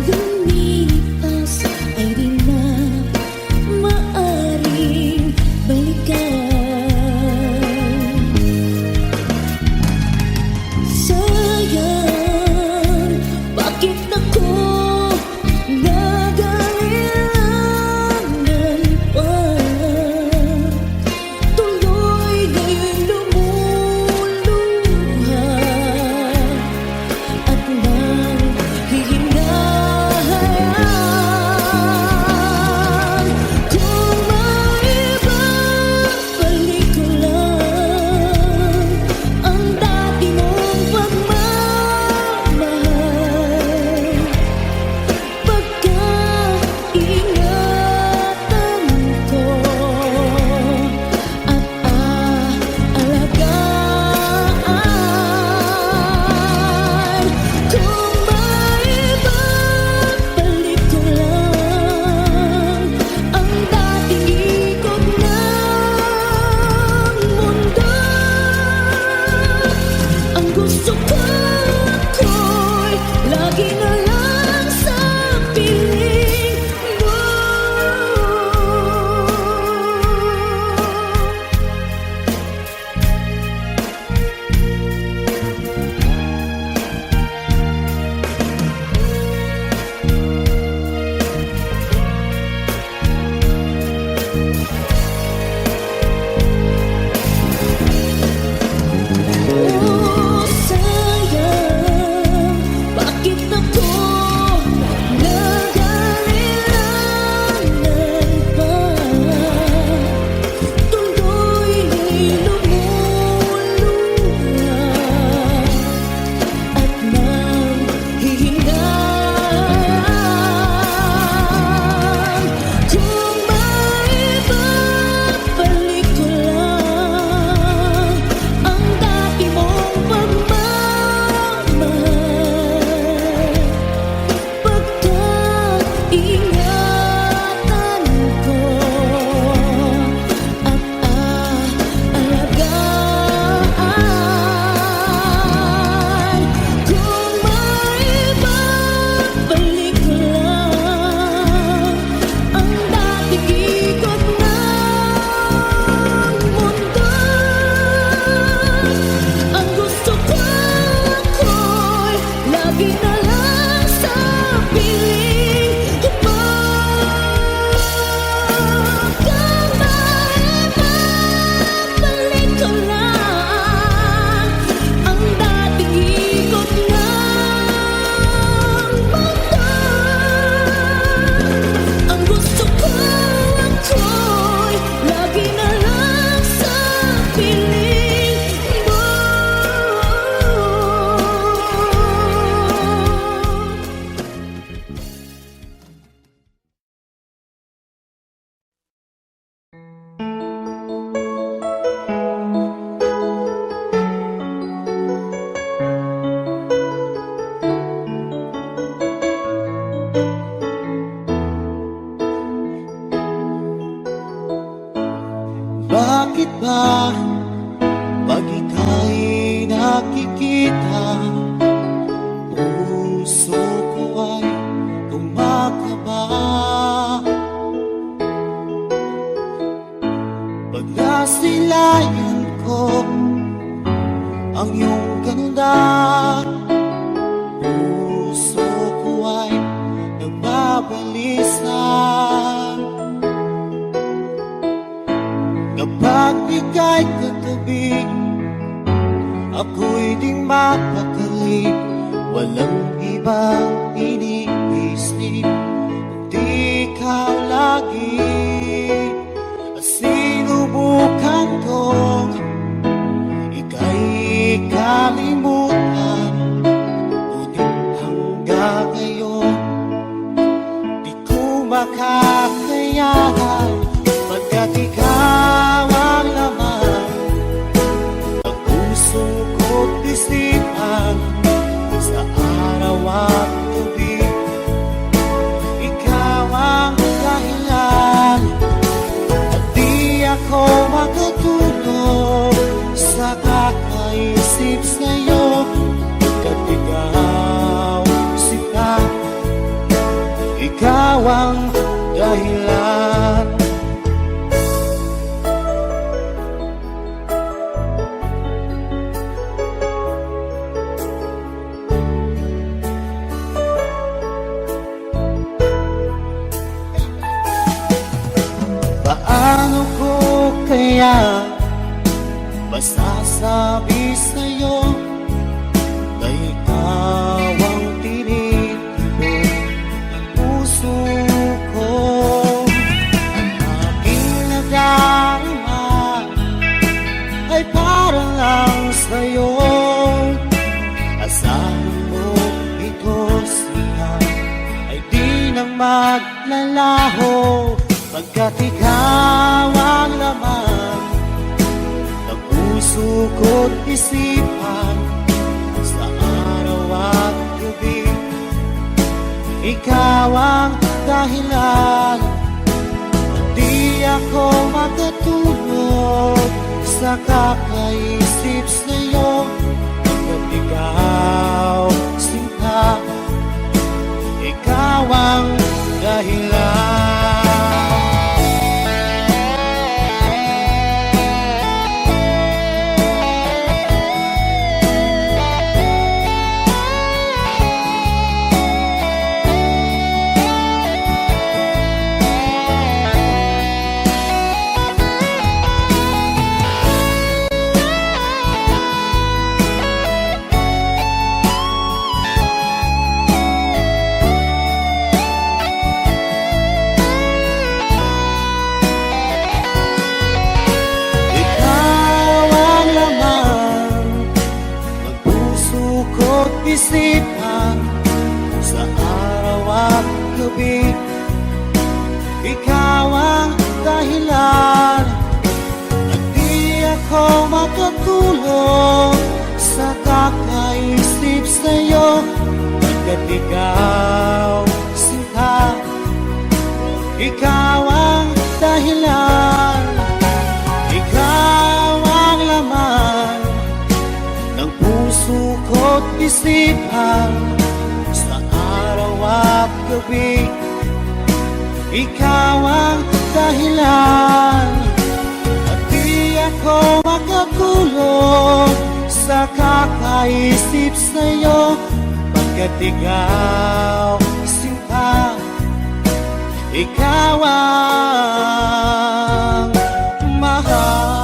lumipas ay di na maaring balikan. Sayang, bakit ako nagailangan pa? Tuloy ngayon lumulubog Bakit ba pag ika'y nakikita, puso ko ay kumakaba? Pag nasilayan ko ang iyong ganda, puso ko ay nagbabalisa. Kapag ika'y katabi, ako'y di mapakali. Walang ibang iniisip, kundi ikaw lagi. At sinubukan kong ika'y kalimutan, ngunit hanggang ngayon di ko makakayanan. Pagkat ikaw ang laman ng puso ko't isipan, sa araw at gabi ikaw ang dahilan. At di ako makatulog sa kakaisip sa'yo, pagkat ikaw sila, ikaw ang dahilan. Paano ko kaya masasabi sa'yo na ikaw ang tinitibok ng puso ko? Ang aking nadarama ay para lang sa'yo. Asahan mo ito siya ay di na maglalaho, pagkat ikaw ang laman ng puso ko't isipan, sa araw at gabi ikaw ang dahilan. Di ako makatulog sa kakaisip sa'yo, pagkat ikaw sinta, ikaw ang dahilan. Isipan sa araw at gabi, ikaw ang dahilan. At di ako makatulog sa kakaisip sa'yo, pagkat ikaw sinta, ikaw ang dahilan. Ikaw ang laman ng puso ko't isipan, sa araw at gabi ikaw ang dahilan. At di ako makatulog sa kakaisip sa'yo, pagkat ikaw sinta, ikaw ang mahal.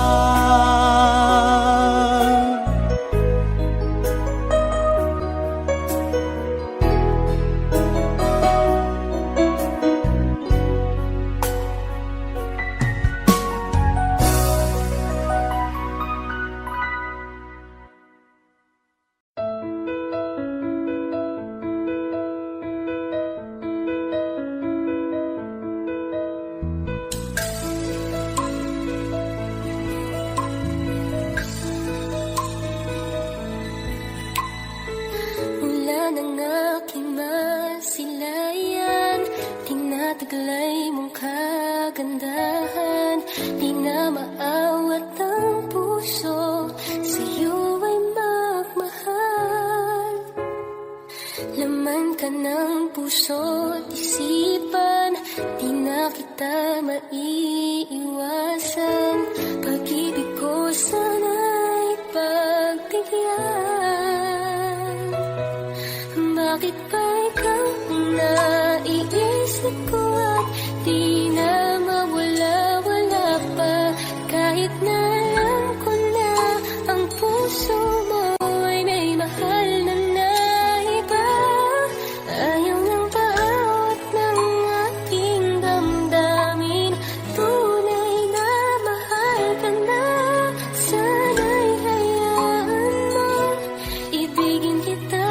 puso't isipan, di na kita maiiwasan. Pag-ibig ko sana'y pagbigyan. Bakit ba ikaw ang naiisip ko at di na mawala-wala pa? Kahit na alam ko na ang puso mo ay may mahal na iba. Ayaw ng bawat ng aking damdamin, tunay na mahal ka na. Sana'y hayaan mo, ibigin kita.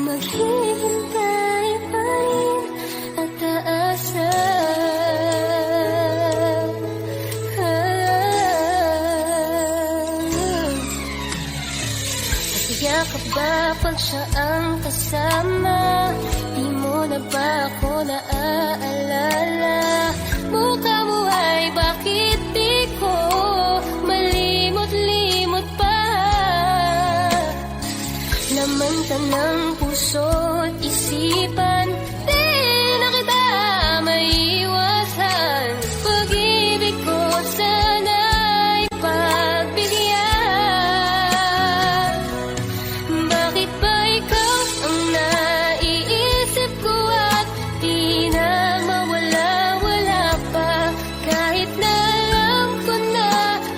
Maghihintay pa rin at aasa. Masaya ka ba pag siya ang kasama? Di mo na ba ako naaalala? Mukha mo ay bakit di ko malimot-limot pa? Laman ka ng puso't isipan, di na kita maiiwasan. Pag-ibig ko sana'y pagbigyan. Bakit ba ikaw ang naiisip ko at di na mawala-wala pa? Kahit na alam ko na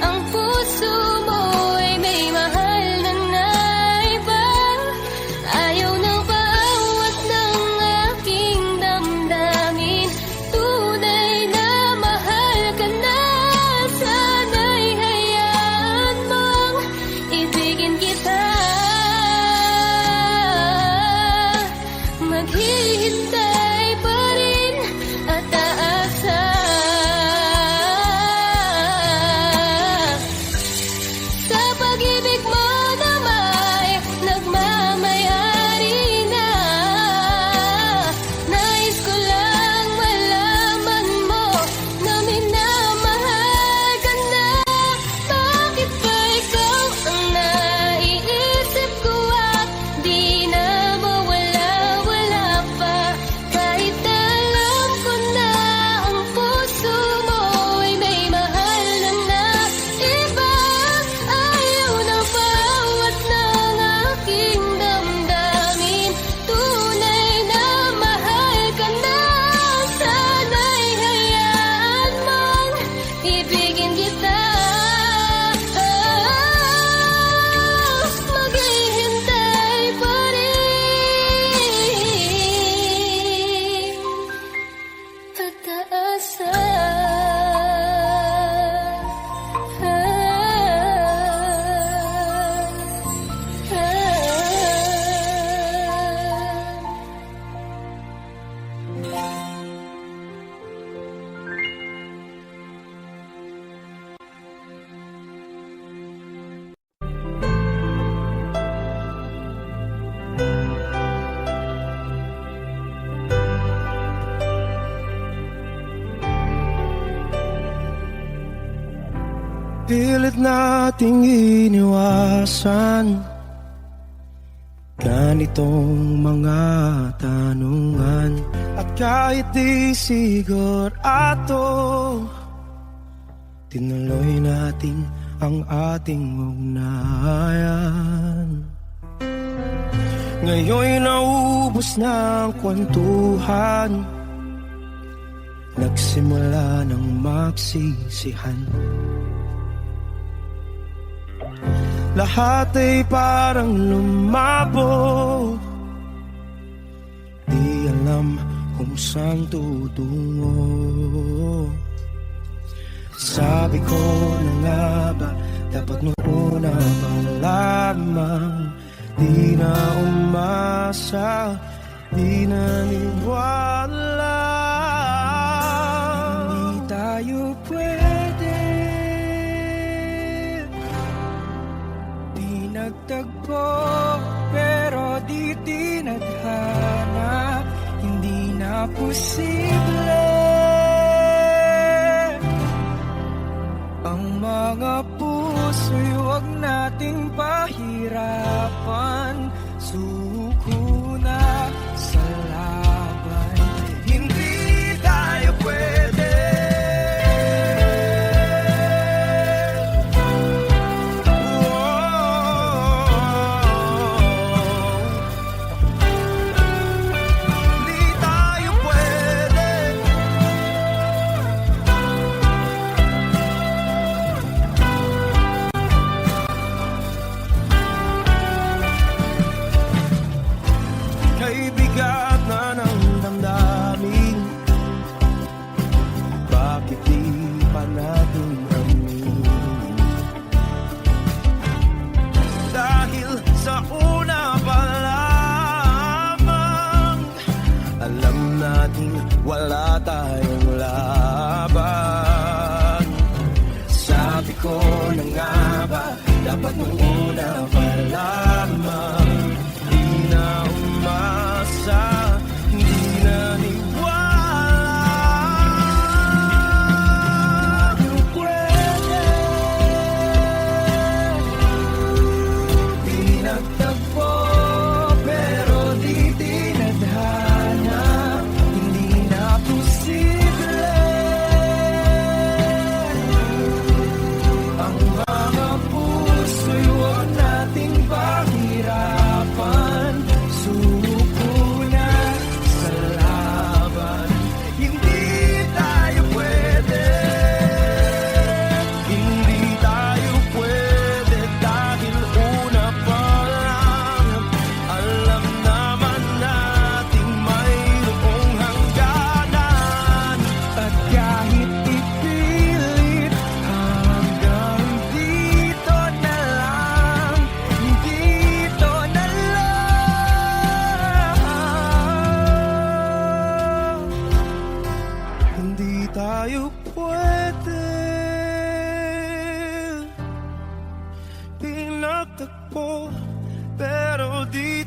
ang puso mo ay may mahal na iba. Ayaw ng bawat ng aking damdamin, tunay na mahal ka na. Sana'y hayaan mong ibigin kita. Maghihintay pa rin at aasa. Sa pag-ibig mo na may nagmamayari na. Nais ko lang malaman mo na minamahal ka na. Bakit ba ikaw ang naiisip ko at di na mawala-wala pa? Kahit na alam ko na ang puso mo ay may mahal na iba. Ayaw na bawat ng aking damdamin, tunay na mahal ka na. Sana'y hayaan mong ibigin kita. Maghihintay pa rin at aasa. Pilit nating iniwasan ganitong mga tanungan. At kahit di sigurado, tinuloy natin ang ating ugnayan. Ngayon'y naubos na ang kwentuhan, nagsimula ng magsisihan. Lahat ay parang lumabo, di alam kung saan tutungo. Sabi ko na nga ba, dapat noon na malamang. Di na umasa, di naniwala. Hindi tayo pwede, di nagtagpo, pero di tinadhana. Hindi na posible ang mga puso'y huwag nating pahirapan. pa natin aminin. Dahil sa una pa lamang, alam nating wala tayong laban. Sabi ko na nga ba, dapat nung una pa lamang, di na umasa, hindi na niwala. Yung pwede, di nagtagpo, pero di tinadhana, hindi na posible. Ang mga puso'y huwag nating pahirapan, suko na sa laban. Hindi tayo pwede, hindi tayo pwede, dahil una pa lang, alam naman nating mayroong hangganan. At kahit ipilit, hanggang dito na lang, dito na lang. Hindi tayo pwede, pinagtagpo, pero di